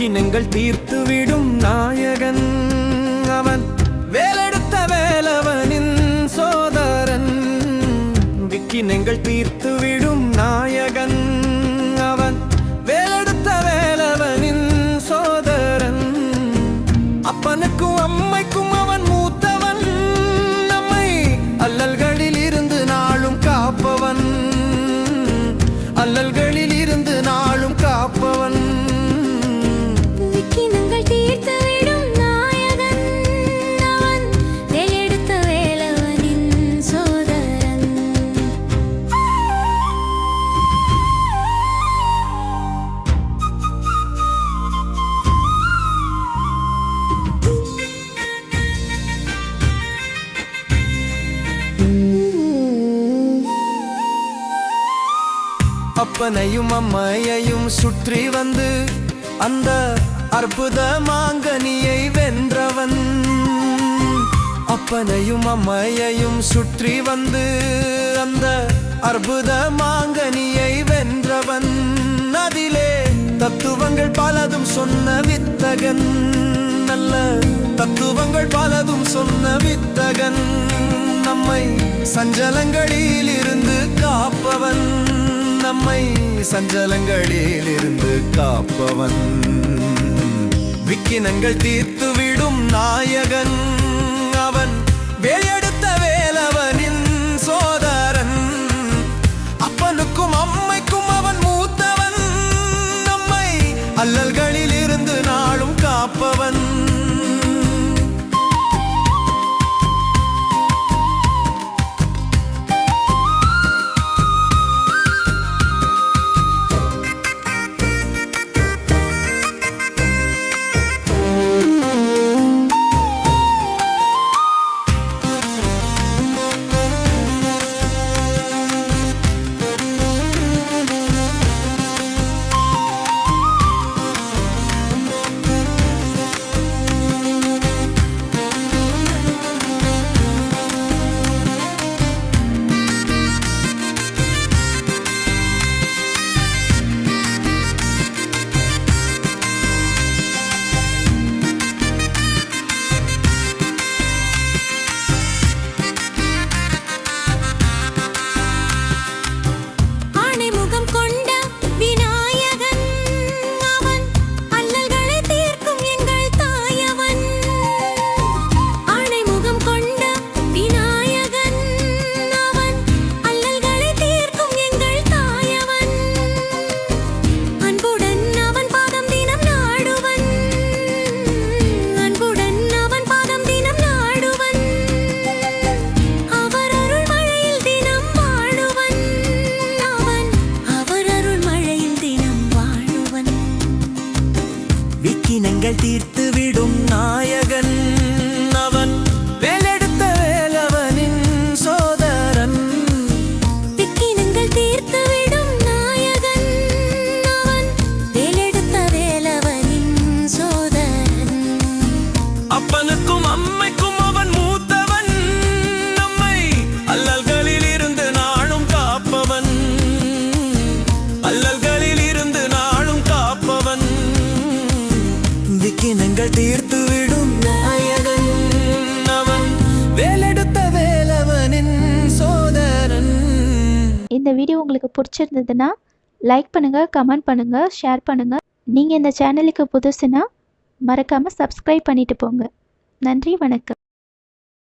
விக்கினங்கள் தீர்த்துவிடும் நாயகன் அவன், வேலெடுத்த வேலவனின் சோதரன். விக்கினங்கள் தீர்த்துவிடும் நாயகன் அவன், வேலெடுத்த வேலவனின் சோதரன். அப்பனுக்கும் அம்மைக்கும் அவன் மூத்தவன், நம்மை அல்லல்களில் இருந்து நாளும் காப்பவன், அல்லல்களில் இருந்து நாளும் காப்பவன். விக்கினங்கள் தீர்த்துவிடும் நாயகன் அவன், வேலெடுத்த வேலவனின் சோதரன். அப்பனையும் அம்மையையும் சுற்றி வந்து அந்த அற்புத மாங்கனியை வென்றவன். அப்பனையும் அம்மையையும் சுற்றி வந்து அந்த அற்புத மாங்கனியை வென்றவன். அதிலே தத்துவங்கள் பலதும் சொன்ன வித்தகன், நல்ல தத்துவங்கள் பலதும் சொன்ன வித்தகன். நம்மை சஞ்சலங்களில் இருந்து காப்பவன், நம்மை சஞ்சலங்களில் இருந்து காப்பவன். விக்கினங்கள் தீர்த்துவிடும் நாயகன் அவன், வேலெடுத்த வேலவனின் சோதரன். அப்பனுக்கும் அம்மைக்கும் அவன் மூத்தவன், நம்மை அல்லல்களில் இருந்து நாளும் காப்பவன். விக்கினங்கள் தீர்த்துவிடும் நாயகன் அவன், வேலெடுத்த வேலவனின் சோதரன். விக்கினங்கள் தீர்த்துவிடும் நாயகன் அவன், வேலெடுத்த வேலவனின் சோதரன். அப்பனுக்கும் அம்மைக்கும் அவன் மூத்தவன், நம்மை அல்லல்களில் இருந்து நாளும் காப்பவன், அல்லல்களில் இருந்து நாளும் காப்பவன். விக்கினங்கள் தீர்த்துவிடும் நாயகன் அவன், வேலெடுத்த வேலவனின் சோதரன். இந்த வீடியோ உங்களுக்கு பிடிச்சிருந்ததுன்னா லைக் பண்ணுங்க, கமெண்ட் பண்ணுங்க, ஷேர் பண்ணுங்க. நீங்க இந்த சேனலுக்கு புதுசுனா மறக்காம சப்ஸ்கிரைப் பண்ணிட்டு போங்க. நன்றி, வணக்கம்.